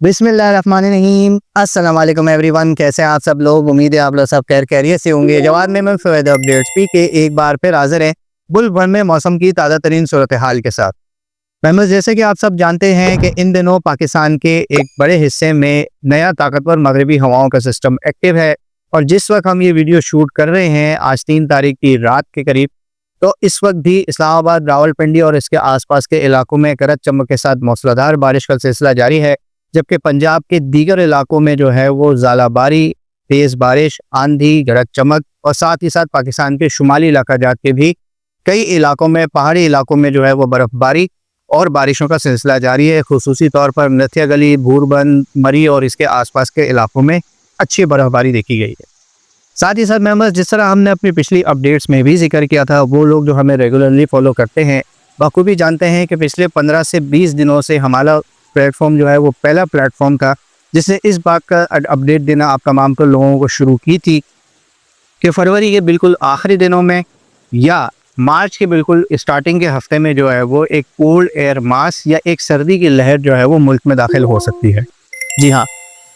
बिस्मिल्लाहिर्रहमानिर्रहीम। अस्सलाम वालेकुम एवरीवन, कैसे हैं आप सब लोग। उम्मीद है आप लोग सब खैरियत से होंगे। जवाद में वेदर अपडेट्स पी के एक बार फिर हाजिर है बुल भर में मौसम की ताज़ा तरीन सूरत हाल के साथ। महमूद, जैसे कि आप सब जानते हैं कि इन दिनों पाकिस्तान के एक बड़े हिस्से में नया ताकतवर मगरबी हवाओं का सिस्टम एक्टिव है और जिस वक्त हम ये वीडियो शूट कर रहे हैं आज 3 तारीख की रात के करीब, तो इस वक्त भी इस्लामाबाद, रावलपिंडी और इसके आसपास के इलाकों में गरज चमक के साथ मूसलाधार बारिश का सिलसिला जारी है, जबकि पंजाब के दीगर इलाकों में जो है वो ज़ालाबारी, तेज़ बारिश, आंधी, गरज चमक और साथ ही साथ पाकिस्तान के शुमाली इलाका जात के भी कई इलाकों में, पहाड़ी इलाकों में जो है वो बर्फ़बारी और बारिशों का सिलसिला जारी है। खुसूसी तौर पर नथिया गली, भूरबंद, मरी और इसके आसपास के इलाकों में अच्छी बर्फ़बारी देखी गई है। साथ ही साथ मेंबर्स, जिस तरह हमने अपनी पिछली अपडेट्स में भी जिक्र किया था, वो लोग जो हमें रेगुलरली फॉलो करते हैं बखूबी जानते हैं कि पिछले 15 से 20 दिनों से हमारा प्लेटफॉर्म जो है वो पहला प्लेटफॉर्म था जिसने इस बात का अपडेट देना आप तमाम को लोगों को शुरू की थी कि फरवरी के बिल्कुल आखिरी दिनों में या मार्च के बिल्कुल स्टार्टिंग के हफ्ते में जो है वो एक कोल्ड एयर मास या एक सर्दी की लहर जो है वो मुल्क में दाखिल हो सकती है। जी हाँ,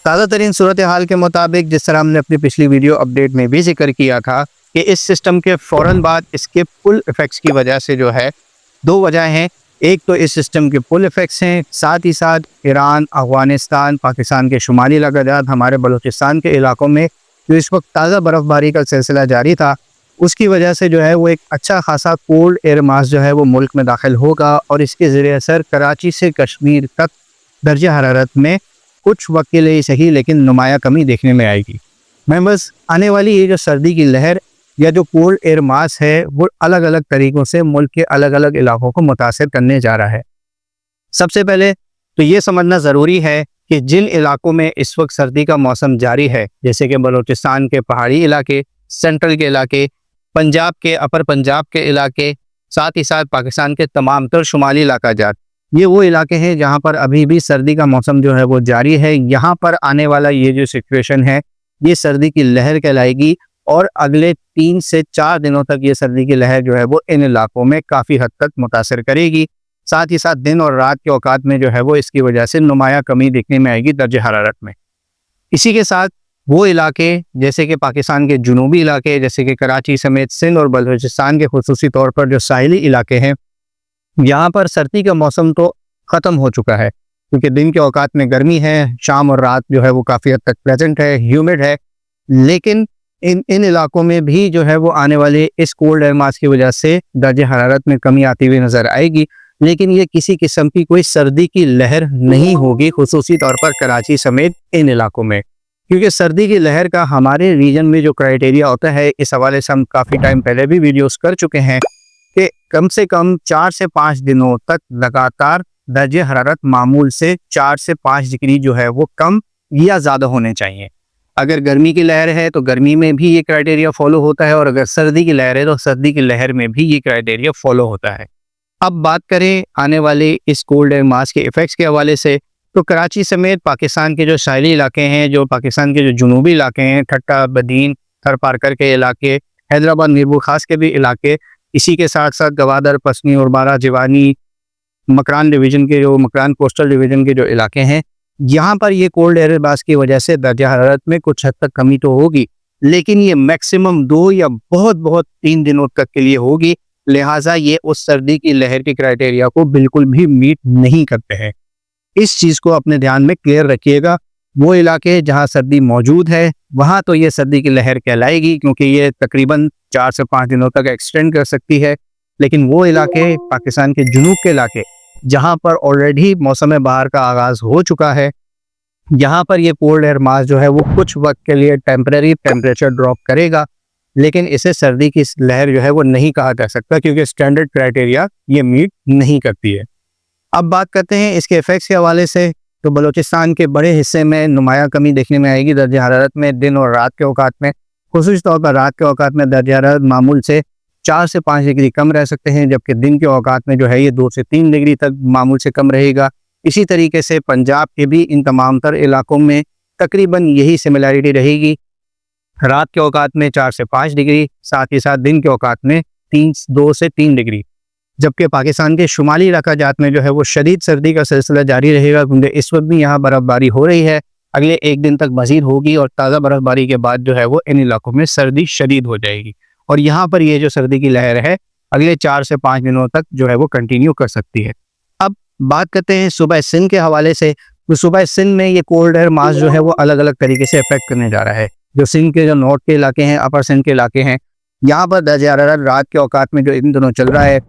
ताज़ा तरीन सूरत हाल के मुताबिक, जिस तरह हमने अपनी पिछली वीडियो अपडेट में भी जिक्र किया था कि इस सिस्टम के फ़ौरन बाद इसके पुल इफ़ेक्ट्स की वजह से जो है दो वजह हैं। एक तो इस सिस्टम के पुल इफ़ेक्ट्स हैं, साथ ही साथ ईरान, अफ़गानिस्तान, पाकिस्तान के शुमाली इलाक़ात, हमारे बलूचिस्तान के इलाकों में जो इस वक्त ताज़ा बर्फ़बारी का सिलसिला जारी था, उसकी वजह से जो है वो एक अच्छा खासा कोल्ड एयर मास जो है वो मुल्क में दाखिल होगा और इसके ज़रिए असर कराची से कश्मीर तक दर्जा हरारत में कुछ वक्त के लिए सही लेकिन नुमाया कमी देखने में आएगी। मेंबर्स, आने वाली ये जो सर्दी की लहर या जो कोल्ड एयर मास है वो अलग अलग तरीक़ों से मुल्क के अलग अलग इलाकों को मुतासिर करने जा रहा है। सबसे पहले तो ये समझना ज़रूरी है कि जिन इलाकों में इस वक्त सर्दी का मौसम जारी है, जैसे कि बलूचिस्तान के पहाड़ी इलाके, सेंट्रल के इलाके, पंजाब के अपर पंजाब के इलाके, साथ ही साथ पाकिस्तान के तमाम तर शुमाली इलाका जात, ये वो इलाके हैं जहाँ पर अभी भी सर्दी का मौसम जो है वो जारी है। यहाँ पर आने वाला ये जो सिचुएशन है ये सर्दी की लहर कहलाएगी और अगले 3 से 4 दिनों तक ये सर्दी की लहर जो है वो इन इलाकों में काफ़ी हद तक मुतासिर करेगी। साथ ही साथ दिन और रात के औकात में जो है वो इसकी वजह से नुमाया कमी देखने में आएगी दर्जा हरारत में। इसी के साथ वो इलाके जैसे कि पाकिस्तान के जुनूबी इलाके, जैसे कि कराची समेत सिंध और बलूचिस्तान के खुसूसी तौर पर जो साहिली इलाके हैं, यहाँ पर सर्दी का मौसम तो ख़त्म हो चुका है क्योंकि दिन के औकात में गर्मी है, शाम और रात जो है वो काफ़ी हद तक प्लेजेंट है, ह्यूमिड है। लेकिन इन इलाकों में भी जो है वो आने वाले इस कोल्ड एयर मास की वजह से दर्जे हरारत में कमी आती हुई नज़र आएगी, लेकिन ये किसी किस्म की कोई सर्दी की लहर नहीं होगी, खुसूसी तौर पर कराची समेत इन इलाकों में, क्योंकि सर्दी की लहर का हमारे रीजन में जो क्राइटेरिया होता है, इस हवाले से हम काफ़ी टाइम पहले भी वीडियोस कर चुके हैं कि कम से कम 4 से 5 दिनों तक लगातार दर्जे हरारत मामूल से 4 से 5 डिग्री जो है वो कम या ज़्यादा होने चाहिए। अगर गर्मी की लहर है तो गर्मी में भी ये क्राइटेरिया फॉलो होता है और अगर सर्दी की लहर है तो सर्दी की लहर में भी ये क्राइटेरिया फॉलो होता है। अब बात करें आने वाले इस कोल्ड एयर मास के इफ़ेक्ट्स के हवाले से, तो कराची समेत पाकिस्तान के जो साहिली इलाके हैं, जो पाकिस्तान के जो जुनूबी इलाके हैं, ठट्टा, बदीन, थर पारकर के इलाके, हैदराबाद, मीरपुर खास के भी इलाके, इसी के साथ साथ गवादर, पसनी, उर्बारा, जिवानी, मकरान डिवीज़न के जो मकरान कोस्टल डिवीज़न के जो इलाके हैं, यहाँ पर ये कोल्ड एयर मास की वजह से दर्जा हरारत में कुछ हद तक कमी तो होगी, लेकिन ये मैक्सिमम 2 या बहुत 3 दिनों तक के लिए होगी। लिहाजा ये उस सर्दी की लहर के क्राइटेरिया को बिल्कुल भी मीट नहीं करते हैं। इस चीज़ को अपने ध्यान में क्लियर रखिएगा। वो इलाके जहाँ सर्दी मौजूद है वहाँ तो ये सर्दी की लहर कहलाएगी क्योंकि ये तकरीबन 4 से 5 दिनों तक एक्सटेंड कर सकती है, लेकिन वो इलाके पाकिस्तान के जुनूब के इलाके जहाँ पर ऑलरेडी मौसम बहार का आगाज़ हो चुका है, यहाँ पर ये कोल्ड एयर मास जो है वो कुछ वक्त के लिए टेम्परेरी टेम्परेचर ड्रॉप करेगा, लेकिन इसे सर्दी की लहर जो है वो नहीं कहा जा सकता क्योंकि स्टैंडर्ड क्राइटेरिया ये मीट नहीं करती है। अब बात करते हैं इसके इफ़ेक्ट्स के हवाले से, तो बलूचिस्तान के बड़े हिस्से में नुमाया कमी देखने में आएगी दर्जा हरारत में दिन और रात के औकात में। खुसूस तौर पर रात के औकात में दर्जा हरारत मामूल से 4 से 5 डिग्री कम रह सकते हैं, जबकि दिन के औकात में जो है ये 2 से 3 डिग्री तक मामूल से कम रहेगा। इसी तरीके से पंजाब के भी इन तमाम तर इलाकों में तकरीबन यही सिमिलैरिटी रहेगी। रात के औकात में 4 से 5 डिग्री, साथ ही साथ दिन के औकात में 2 से 3 डिग्री। जबकि पाकिस्तान के शुमाली इलाका जात में जो है वो शदीद सर्दी का सिलसिला जारी रहेगा, क्योंकि इस वक्त भी यहाँ बर्फ़बारी हो रही है। अगले एक दिन तक मज़ीद होगी और ताज़ा बर्फ़बारी के बाद जो है वो इन इलाकों में सर्दी शदीद हो जाएगी और यहाँ पर ये जो सर्दी की लहर है अगले 4 से 5 दिनों तक जो है वो कंटिन्यू कर सकती है। अब बात करते हैं सुबह सिंध के हवाले से। तो सुबह सिंध में ये कोल्ड एयर मास जो है वो अलग अलग तरीके से अफेक्ट करने जा रहा है। जो सिंध के जो नॉर्थ के इलाके हैं, अपर सिंध के इलाके हैं, यहाँ पर दर्जा हरारत रात के औकात में जो इन दिनों चल रहा है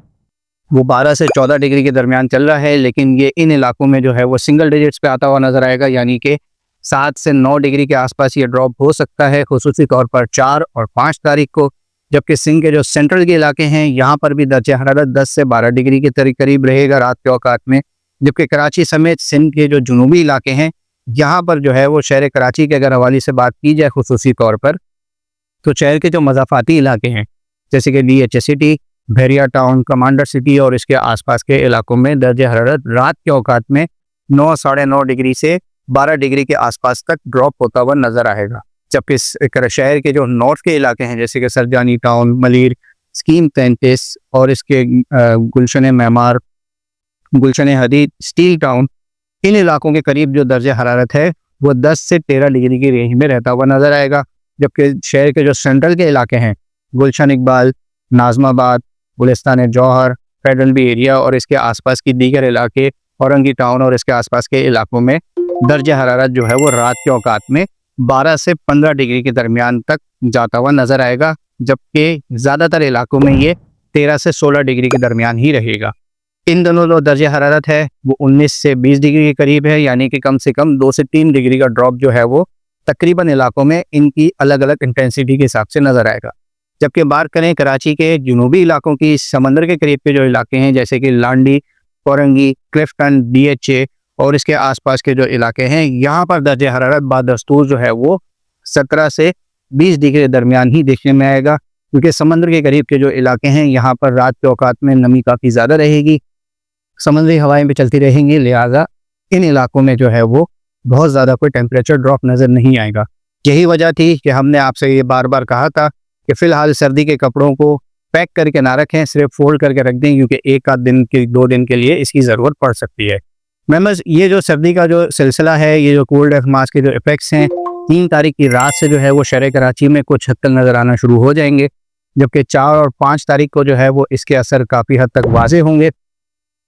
वो 12 से 14 डिग्री के दरमियान चल रहा है, लेकिन ये इन इलाकों में जो है वो सिंगल डिजिट्स पे आता हुआ नजर आएगा, यानी कि 7 से 9 डिग्री के आसपास ये ड्रॉप हो सकता है, खुसूसी तौर पर 4 और 5 तारीख को। जबकि सिंध के जो सेंट्रल के इलाके हैं यहाँ पर भी दर्जा हरारत 10 से 12 डिग्री के करीब रहेगा रात के औकात में। जबकि कराची समेत सिंध के जो जुनूबी इलाके हैं यहाँ पर जो है वो शहर कराची के अगर हवाले से बात की जाए खुसूसी तौर पर, तो शहर के जो मज़ाफ़ाती इलाके हैं जैसे कि DH city, Bheria town, commander city और इसके आसपास के इलाकों में दर्जा हरारत रात के औकात में 9 साढ़े 9 डिग्री से 12 डिग्री के आसपास तक ड्रॉप होता हुआ नजर आएगा। जबकि शहर के जो नॉर्थ के इलाके हैं जैसे कि सरजानी टाउन, मलीर, स्कीम 33 और इसके गुलशन मैमार, गुलशन हदीद, स्टील टाउन, इन इलाकों के करीब जो दर्जा हरारत है वो 10 से 13 डिग्री की रेंज में रहता हुआ नजर आएगा। जबकि शहर के जो सेंट्रल के इलाके हैं गुलशन इकबाल, नाजमाबाद, गुलिस्तान जौहर, फेडरल बी एरिया और इसके आसपास की दीगर इलाके, औरंगी टाउन और इसके आसपास के इलाकों में दर्जा हरारत जो है वो रात के औकात में 12 से 15 डिग्री के दरमियान तक जाता हुआ नजर आएगा। जबकि ज़्यादातर इलाकों में ये 13 से 16 डिग्री के दरमियान ही रहेगा। इन दोनों जो दर्जा हरारत है वो 19 से 20 डिग्री के करीब है, यानी कि कम से कम 2 से 3 डिग्री का ड्रॉप जो है वो तकरीबन इलाकों में इनकी अलग अलग इंटेंसिटी के हिसाब से नजर आएगा। जबकि बात करें कराची के जुनूबी इलाकों की, समंदर के करीब के जो इलाके हैं जैसे कि लांडी, कोरंगी, क्लिफ्टन, DHA और इसके आसपास के जो इलाके हैं यहाँ पर दर्जा हरारत बादस्तूर जो है वो 17 से 20 डिग्री के दरमियान ही देखने में आएगा, क्योंकि समंदर के करीब के जो इलाके हैं यहाँ पर रात के औकात में नमी काफ़ी ज़्यादा रहेगी, समुद्री हवाएं भी चलती रहेंगी, लिहाजा इन इलाकों में जो है वो बहुत ज़्यादा कोई टेम्परेचर ड्रॉप नज़र नहीं आएगा। यही वजह थी कि हमने आपसे ये बार बार कहा था कि फ़िलहाल सर्दी के कपड़ों को पैक करके ना रखें, सिर्फ फोल्ड करके रख दें, क्योंकि एक आध दिन के 2 दिन के लिए इसकी ज़रूरत पड़ सकती है। मेंबर्स, ये जो सर्दी का जो सिलसिला है, ये जो कोल्ड एयर मास के जो इफेक्ट्स हैं 3 तारीख की रात से जो है वो शहर कराची में कुछ हद तक नज़र आना शुरू हो जाएंगे, जबकि 4 और 5 तारीख को जो है वो इसके असर काफ़ी हद तक वाज़े होंगे,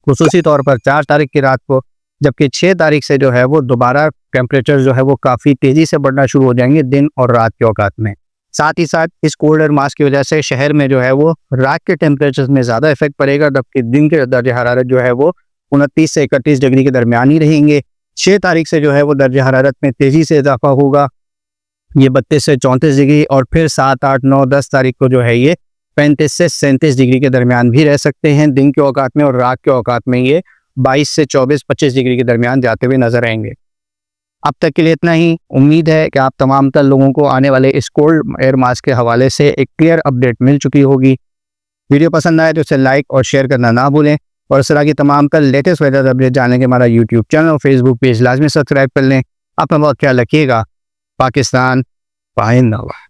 खुसूसी तौर पर 4 तारीख की रात को। जबकि 6 तारीख से जो है वो दोबारा टेम्परेचर जो है वो काफ़ी तेज़ी से बढ़ना शुरू हो जाएंगे दिन और रात के औकात में। साथ ही साथ इस कोल्ड एयर मास की वजह से शहर में जो है वो रात के टेम्परेचर में ज़्यादा इफेक्ट पड़ेगा, जबकि दिन के दर्जा हरारत जो है वो 29 से 31 डिग्री के दरमियान ही रहेंगे। 6 तारीख से जो है वो दर्जा हरारत में तेज़ी से इजाफा होगा, ये 32 से 34 डिग्री, और फिर 7, 8, 9, 10 तारीख को जो है ये 35 से 37 डिग्री के दरमियान भी रह सकते हैं दिन के औकात में, और रात के औकात में ये 22 से 24-25 डिग्री के दरमियान जाते हुए नजर आएंगे। अब तक के लिए इतना ही। उम्मीद है कि आप तमाम तर लोगों को आने वाले इस कोल्ड एयर मास के हवाले से एक क्लियर अपडेट मिल चुकी होगी। वीडियो पसंद आए तो इसे लाइक और शेयर करना ना भूलें, और इस तरह की तमाम तर लेटेस्ट वेदर अपडेट जानने के हमारा यूट्यूब चैनल और फेसबुक पेज लाजमी सब्सक्राइब कर लें। अपना बहुत ख्याल रखिएगा। पाकिस्तान पाइंदाबाद।